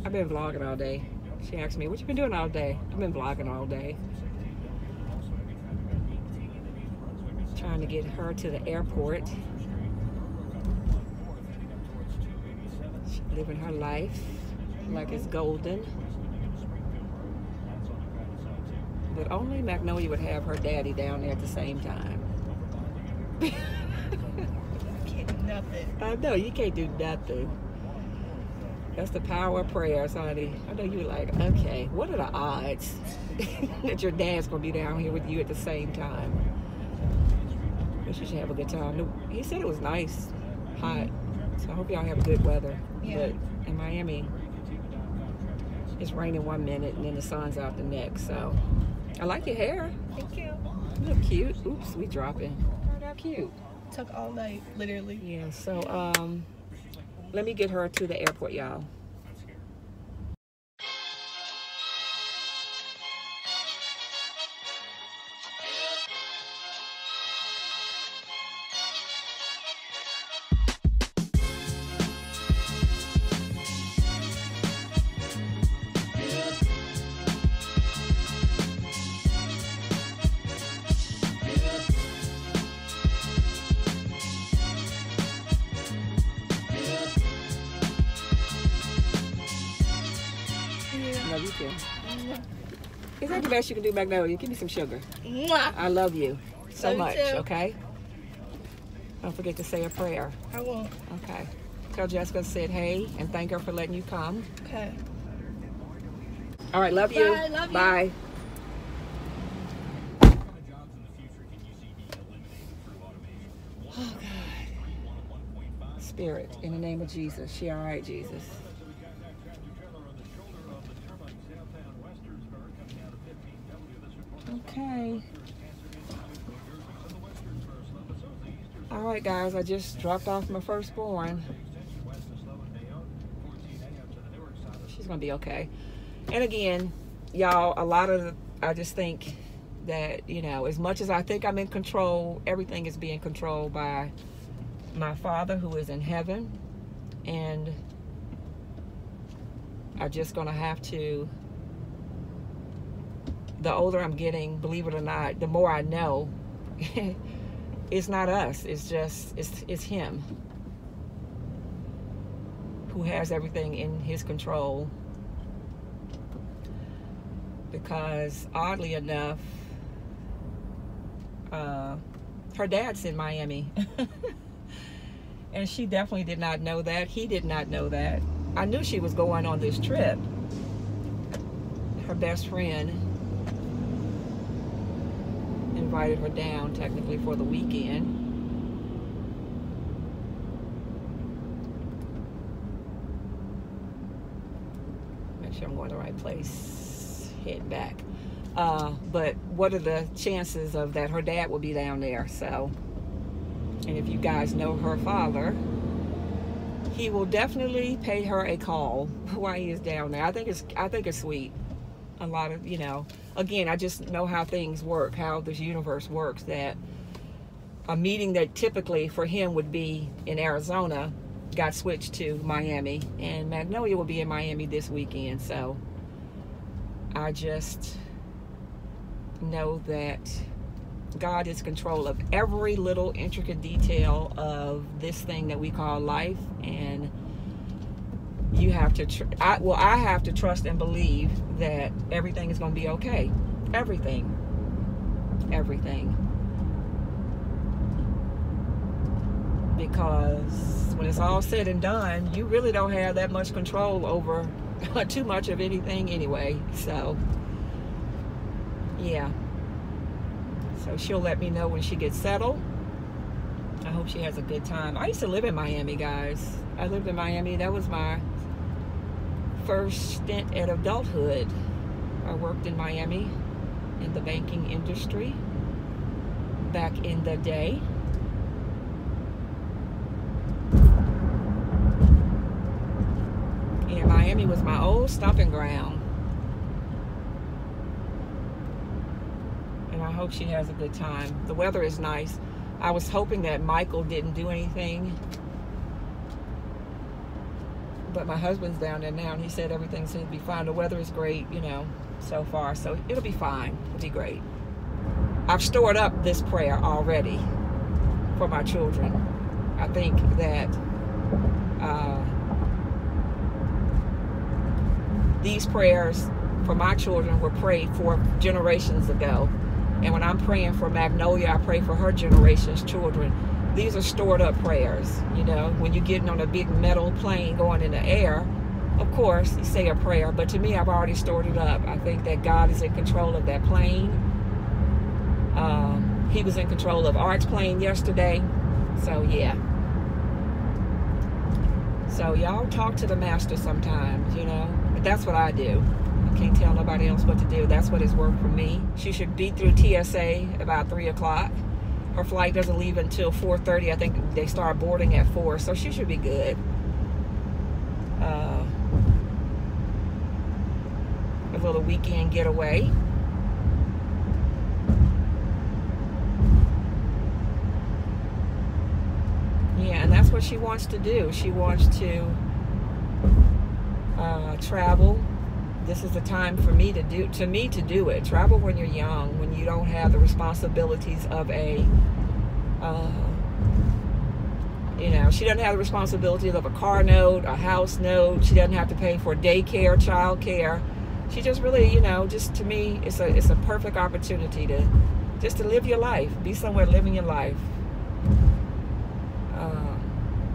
I've been vlogging all day. She asked me, what you been doing all day? I've been vlogging all day. Trying to get her to the airport. She's living her life like it's golden. But only Magnolia would have her daddy down there at the same time. Can't do nothing. I know, you can't do nothing. That's the power of prayers, honey. I know you're like, okay, what are the odds that your dad's going to be down here with you at the same time? But you should have a good time. He said it was nice, hot. So I hope y'all have good weather. Yeah. But in Miami, it's raining one minute and then the sun's out the next. So I like your hair. Thank you. You look cute. Oops, we dropping. Oh, how cute. Took all night, literally. Yeah, so let me get her to the airport, y'all. Love you too. Is that the best you can do, Magnolia? Give me some sugar. Mwah. I love you so Love you much, too. okay? Don't forget to say a prayer. I won't. Okay. Tell Jessica I said hey and thank her for letting you come. Okay. All right, love you. Bye, love you. Bye. Oh, God. Spirit, in the name of Jesus. She all right, Jesus. Okay. All right, guys, I just dropped off my firstborn. She's gonna be okay. And again, y'all, I just think that, you know, as much as I think I'm in control, everything is being controlled by my Father who is in heaven. And I'm just gonna have to, the older I'm getting, believe it or not, the more I know, it's not us. It's just, it's him who has everything in his control. Because oddly enough, her dad's in Miami. And she definitely did not know that. He did not know that. I knew she was going on this trip. Her best friend invited her down technically for the weekend. Make sure I'm going to the right place. Head back. But what are the chances of that her dad will be down there? So, and if you guys know her father, he will definitely pay her a call while he is down there. I think it's sweet. A lot of, you know, again, I just know how things work, how this universe works, that a meeting that typically for him would be in Arizona got switched to Miami, and Magnolia will be in Miami this weekend. So I just know that God is in control of every little intricate detail of this thing that we call life, and you have to I have to trust and believe that everything is going to be okay. Everything because when it's all said and done, you really don't have that much control over too much of anything anyway. So yeah, so she'll let me know when she gets settled. I hope she has a good time. I used to live in Miami, guys. I lived in Miami. That was my first stint at adulthood. I worked in Miami in the banking industry back in the day. And Miami was my old stomping ground. And I hope she has a good time. The weather is nice. I was hoping that Michael didn't do anything, but my husband's down there now, and he said everything seems to be fine. The weather is great, so far. So it'll be fine. It'll be great. I've stored up this prayer already for my children. I think that these prayers for my children were prayed for generations ago. And when I'm praying for Magnolia, I pray for her generation's children. These are stored up prayers. When you're getting on a big metal plane going in the air, of course, you say a prayer. But to me, I've already stored it up. I think that God is in control of that plane. He was in control of Art's plane yesterday. So, yeah. So, y'all talk to the master sometimes, But that's what I do. I can't tell nobody else what to do. That's what has worked for me. She should be through TSA about 3 o'clock. Her flight doesn't leave until 4:30. I think they start boarding at 4, so she should be good. A little weekend getaway. Yeah, and that's what she wants to do. She wants to travel. This is the time for me to do it. Travel when you're young, when you don't have the responsibilities of she doesn't have the responsibilities of a car note, a house note. She doesn't have to pay for daycare, child care. She just really, just to me, it's a perfect opportunity to live your life, be somewhere living your life.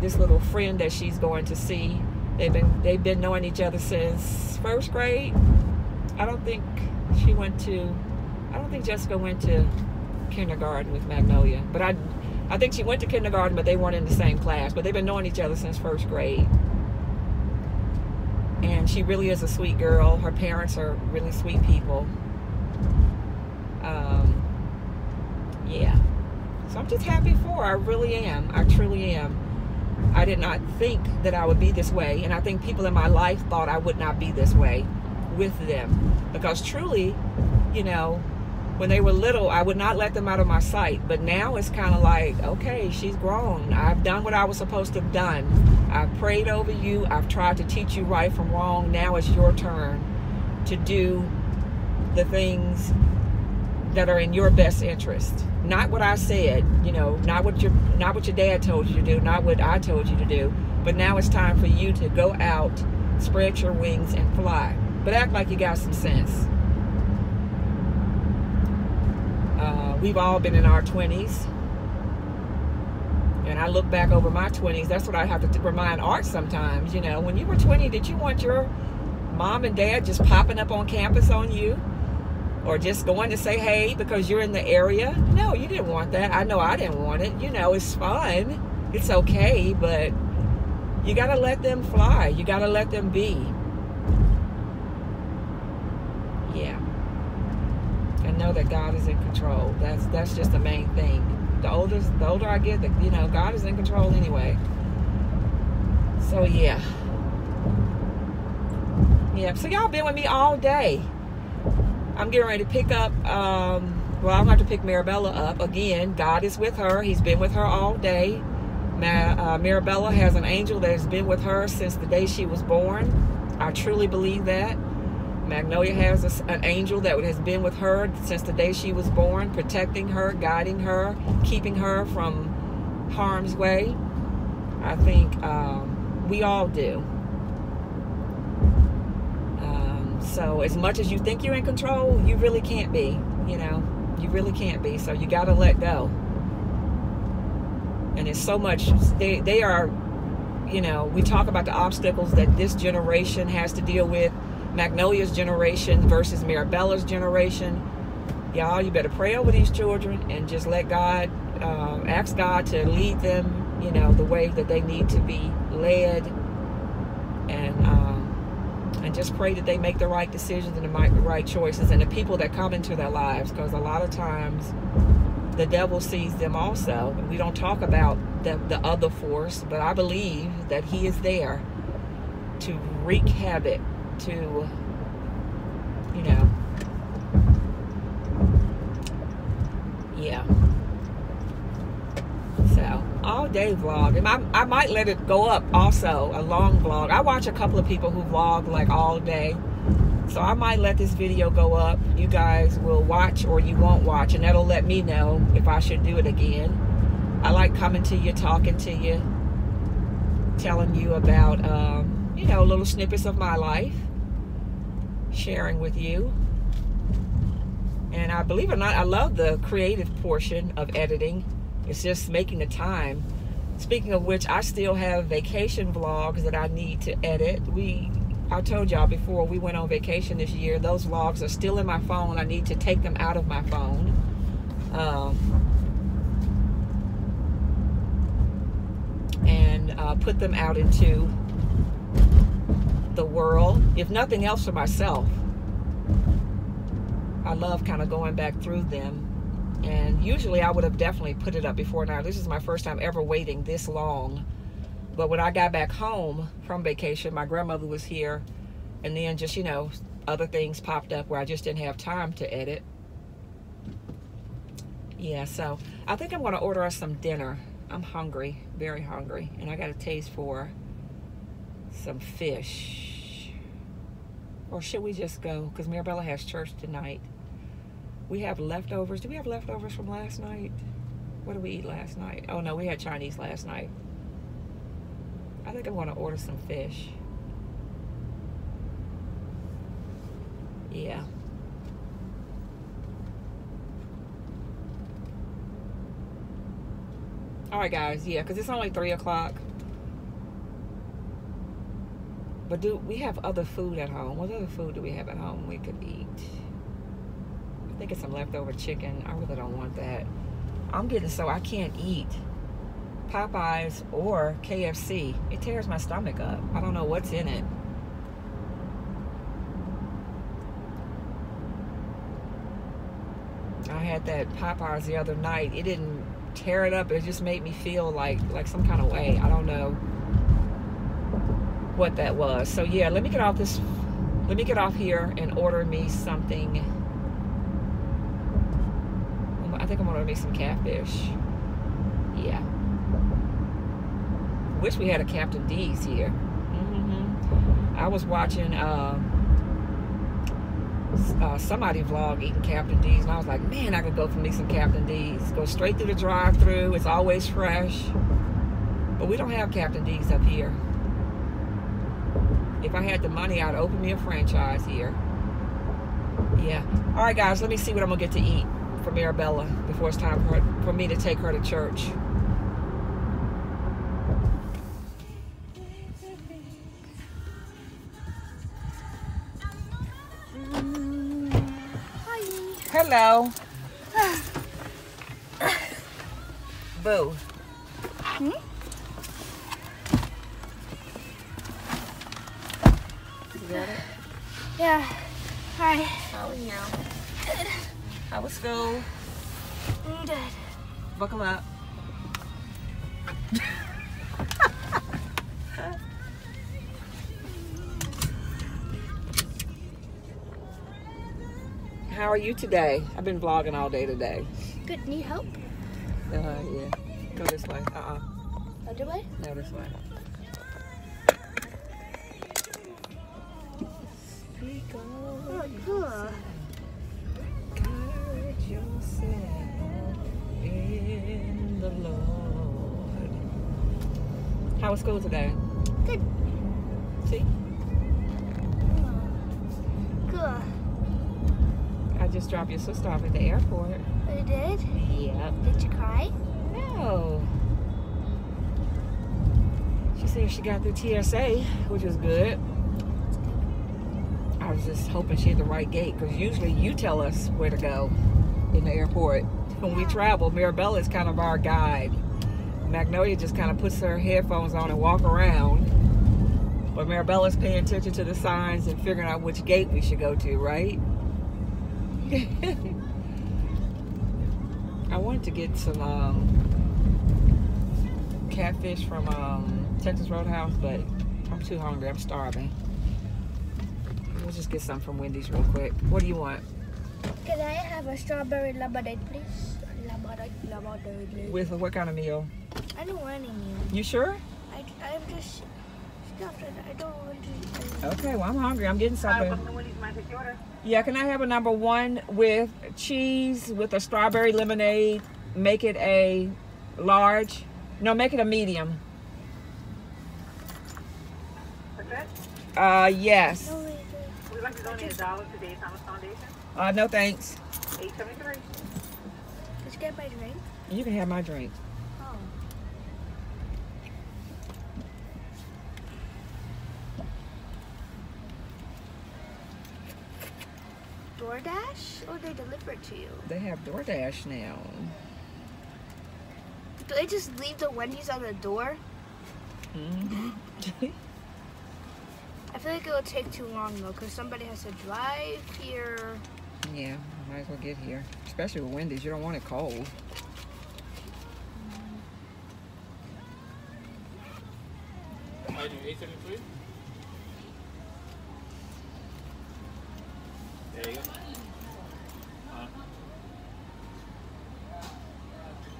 This little friend that she's going to see, they've been knowing each other since first grade. I don't think Jessica went to kindergarten with Magnolia, but I think she went to kindergarten, but they weren't in the same class. But they've been knowing each other since first grade. And she really is a sweet girl. Her parents are really sweet people. Yeah. So I'm just happy for her. I really am. I truly am. I did not think that I would be this way. And I think people in my life thought I would not be this way with them. Because truly, when they were little, I would not let them out of my sight. But now it's kind of like, okay, she's grown. I've done what I was supposed to have done. I've prayed over you. I've tried to teach you right from wrong. Now it's your turn to do the things that are in your best interest. Not what I said, not what your dad told you to do, not what I told you to do. But now it's time for you to go out, spread your wings, and fly. But act like you got some sense. We've all been in our 20s. And I look back over my 20s. That's what I have to remind Art sometimes. When you were 20, did you want your mom and dad just popping up on campus on you? Or just going to say hey because you're in the area? No, you didn't want that. I know I didn't want it. It's fun. It's okay. But you got to let them fly. You got to let them be. Yeah. And know that God is in control. That's just the main thing. The older I get, God is in control anyway. So yeah. So y'all been with me all day. I'm getting ready to pick up. I'm going to have to pick Marabella up again. God is with her. He's been with her all day. Marabella has an angel that has been with her since the day she was born. I truly believe that. Magnolia has an angel that has been with her since the day she was born, protecting her, guiding her, keeping her from harm's way. I think we all do. So as much as you think you're in control, you really can't be. You really can't be. So you got to let go. And it's so much. They are, we talk about the obstacles that this generation has to deal with. Magnolia's generation versus Mirabella's generation. Y'all, you better pray over these children and just let God, ask God to lead them, the way that they need to be led, and just pray that they make the right decisions and the right choices, and the people that come into their lives, because a lot of times the devil sees them also. We don't talk about the other force, but I believe that he is there to wreak havoc, to, yeah. So all day vlog. And I might let it go up also, a long vlog. I watch a couple of people who vlog like all day. So I might let this video go up. You guys will watch or you won't watch, and that'll let me know if I should do it again. I like coming to you, talking to you, telling you about, you know, little snippets of my life, sharing with you. And I believe it or not, I love the creative portion of editing. It's just making the time. Speaking of which, I still have vacation vlogs that I need to edit. I told y'all before we went on vacation this year, those vlogs are still in my phone. I need to take them out of my phone. And put them out into the world, if nothing else for myself. I love kind of going back through them, and usually I would have definitely put it up before now. This is my first time ever waiting this long. But when I got back home from vacation, my grandmother was here, and then just, you know, other things popped up where I just didn't have time to edit. Yeah, so I think I'm going to order us some dinner. I'm hungry, very hungry, and I got a taste for some fish. Or should we just go? Because Mirabella has church tonight. We have leftovers. Do we have leftovers from last night? What did we eat last night? Oh no, we had Chinese last night. I think I'm going to order some fish. Yeah. Alright guys, yeah, because it's only 3 o'clock. But do we have other food at home? What other food do we have at home we could eat? I think it's some leftover chicken. I really don't want that. I'm getting so I can't eat Popeyes or KFC. It tears my stomach up. I don't know what's in it. I had that Popeyes the other night. It didn't tear it up. It just made me feel like some kind of way. I don't know what that was. So yeah, let me get off this. Let me get off here and order me something. I think I'm gonna order me some catfish. Yeah. Wish we had a Captain D's here. I was watching somebody vlog eating Captain D's, and I was like, man, I could go for me some Captain D's. Go straight through the drive-thru. It's always fresh. But we don't have Captain D's up here. If I had the money, I'd open me a franchise here. Yeah. All right, guys, let me see what I'm gonna get to eat for Mirabella before it's time for me to take her to church. Hello. Boo. Hmm? You got it? Yeah. Hi. How are you? Good. How was school? Good. Buckle up. How are you today? I've been vlogging all day today. Good. Need help? Yeah. Go this way. Other way? No, this way. Oh, good. Encourage yourself in the Lord. How was school today? Good. See? Good. I just dropped your sister off at the airport. Oh, you did? Yep. Did you cry? No. She said she got through TSA, which was good. I was just hoping she had the right gate, because usually you tell us where to go in the airport. When we travel, Mirabella is kind of our guide. Magnolia just kind of puts her headphones on and walk around. But Mirabella's paying attention to the signs and figuring out which gate we should go to, right? I wanted to get some catfish from Texas Roadhouse, but I'm too hungry. I'm starving. We'll just get some from Wendy's real quick. What do you want? Can I have a strawberry lemonade, please? Lemonade. With what kind of meal? I don't want any meal. You sure? I'm just stuffed. I don't want to. Okay, well, I'm hungry. I'm getting something. Yeah, can I have a number 1 with cheese with a strawberry lemonade? Make it a large. No, make it a medium. Yes. No, wait, We'd like to donate $1 to Dave Thomas Foundation. No thanks. 873. Just get my drink. You can have my drink. Oh. DoorDash, or they deliver it to you? They have DoorDash now. Do they just leave the Wendy's on the door? Mm-hmm. I feel like it would take too long though, because somebody has to drive here. Yeah, might as well get here. Especially with Wendy's, you don't want it cold. I do 873. There you go.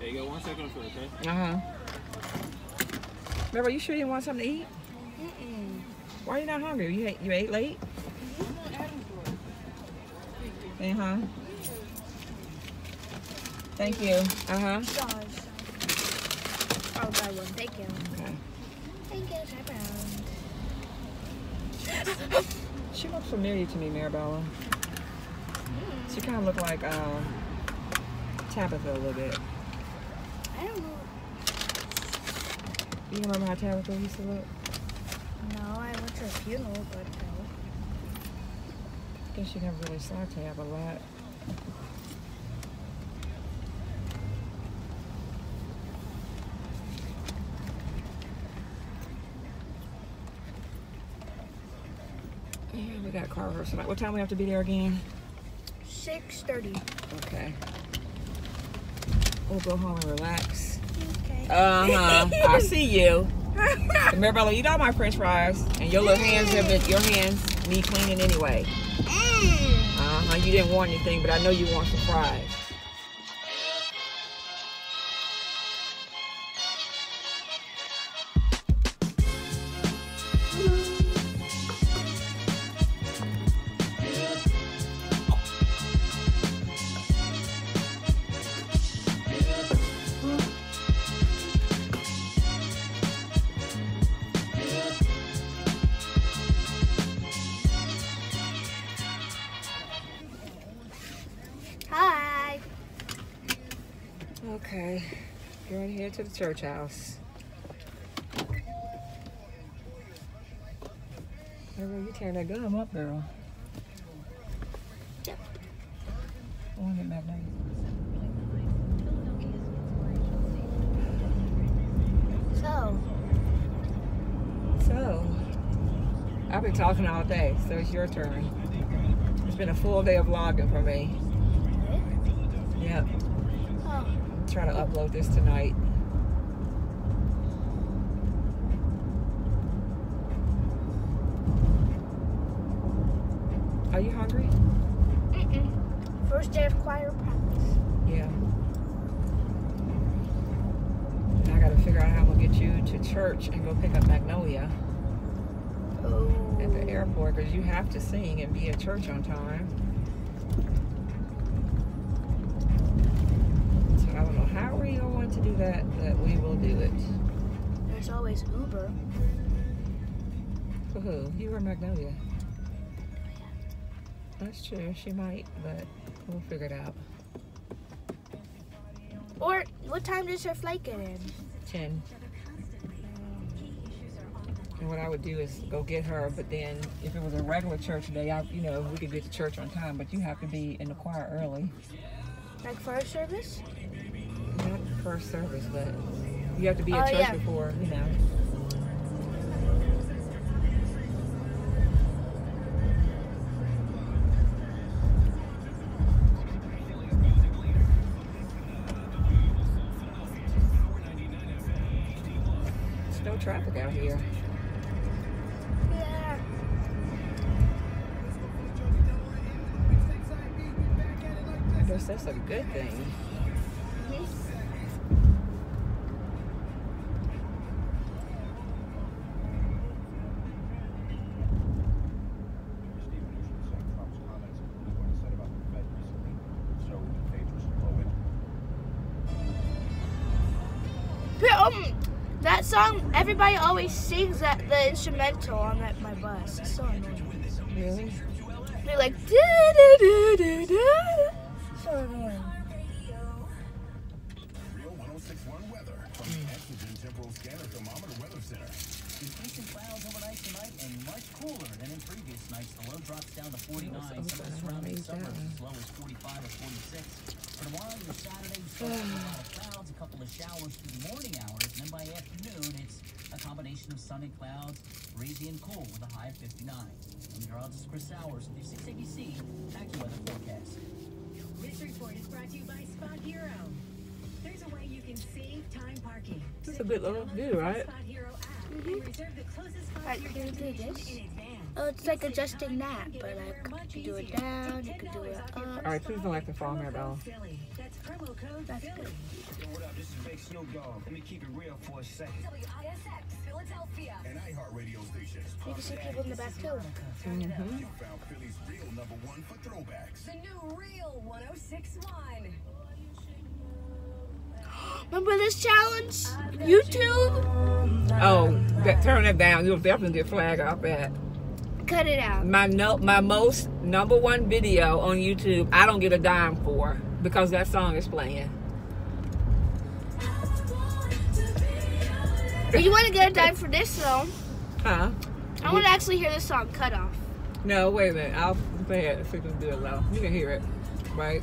There you go. 1 second for it, okay? Remember, you sure you want something to eat? Mm-mm. Why are you not hungry? You ate late? Thank you. Gosh. Oh, that one. Thank you. Okay. Thank you, She looks familiar to me, Marabella. She kind of looked like Tabitha a little bit. I don't know. You remember how Tabitha used to look? No, I went to a funeral, but no. I guess you never really saw Tab a lot. Yeah, we got car rehearsal tonight. What time we have to be there again? 6:30. Okay. We'll go home and relax. Okay. I see you. Marabella, you got my French fries, and your little hands your hands need cleaning anyway. You didn't want anything, but I know you want some fries. Hi. Okay, going here to the church house. You tearing that gum up, girl. Yep. I want to get magnetic. So, I've been talking all day, so it's your turn. It's been a full day of vlogging for me. Yep. Oh. Try to upload this tonight. Are you hungry? First day of choir practice. Yeah. And I gotta figure out how I'm gonna get you to church and go pick up Magnolia at the airport, because you have to sing and be at church on time. So I don't know how we're going to do that, but we will do it. There's always Uber. For who? You or Magnolia? That's true. She might, but we'll figure it out. Or what time does her flight get in? 10. And what I would do is go get her, but then if it was a regular church day, we could get to church on time, but you have to be in the choir early. Like first service? Not first service, but you have to be at church before, There's no traffic out here. Yeah. I guess that's a good thing. That song, everybody always sings that the instrumental on my bus. It's so annoying. Really? They're like, da-da-da-da-da. So annoying. Real 106.1 weather from the Oxygen Temporal Scanner Thermometer Weather Center. Increasing clouds overnight tonight and much cooler than in previous nights. The low drops down to 49. Some of the surrounding suburbs as low as 45 or 46. For tomorrow, your Saturday, we start with a lot of clouds, a couple of showers through the morning hours, and then by afternoon, it's a combination of sun and clouds, breezy and cool with a high of 59. I'm meteorologist Chris Sowers with your 6ABC AccuWeather forecast. This report is brought to you by Spot Hero. There's a way you can save time parking. It's a good little view, right? Spot Hero app and reserve the closest spot Alright, to your can you do destination this? in advance. Oh, it's like adjusting that, but like you can do it down, you can do it up. Alright, please don't like the fall here, though. Philly. That's promo code That's Philly. good. Yo, what up? This is Big Snoop Dogg. Let me keep it real for a second. WISX, Philadelphia. And iHeartRadio stations. You can see people in the back too. You found Philly's real #1 for throwbacks. The new Real 106.1. Remember this challenge? YouTube? Oh, turn that down. You'll definitely get flagged off that. Cut it out. My most #1 video on YouTube, I don't get a dime for because that song is playing. You want to get a dime for this though? Huh? I want to actually hear this song cut off. No, wait a minute. I'll play it if we can do it low. You can hear it, right?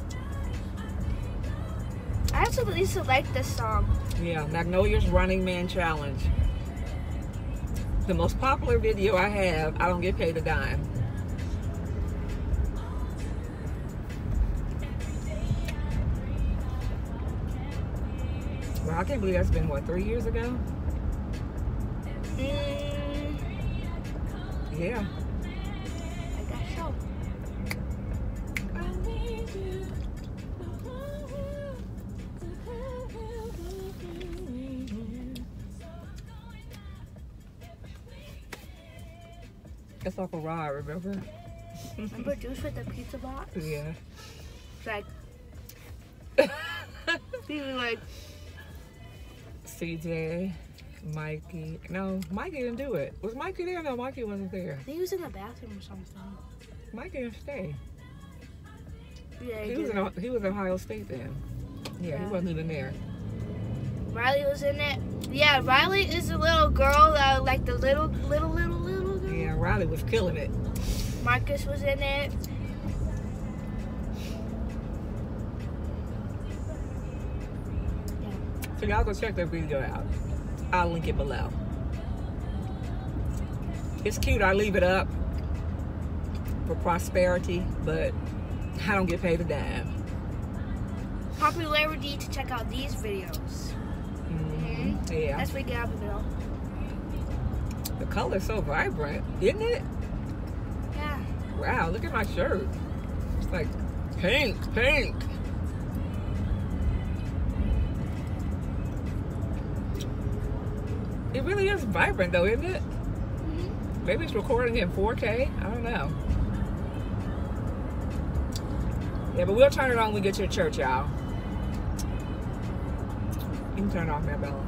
I actually used to like this song. Yeah, Magnolia's Running Man Challenge. The most popular video I have, I don't get paid a dime. Well, I can't believe that's been, what, 3 years ago? Yeah. I guess so. It's Uncle Rod, remember? Remember Juice with the pizza box? Yeah. It's like, he was like, CJ, Mikey. No, Mikey didn't do it. Was Mikey there? No, Mikey wasn't there. he was in the bathroom or something. Mikey didn't stay. Yeah, He was in Ohio State then. Yeah, he wasn't even there. Riley was in it. Yeah, Riley is a little girl, like the little girl. Yeah, Riley was killing it. Marcus was in it. So y'all go check that video out. I'll link it below. It's cute. I leave it up for prosperity, but I don't get paid a dime. Popularity to check out these videos. Yeah. That's where you get out of it all. The color's so vibrant, isn't it? Yeah. Wow, look at my shirt. It's like pink. It really is vibrant though, isn't it? Maybe it's recording in 4K. I don't know. Yeah, but we'll turn it on when we get to the church, y'all. You can turn it off now, Bella.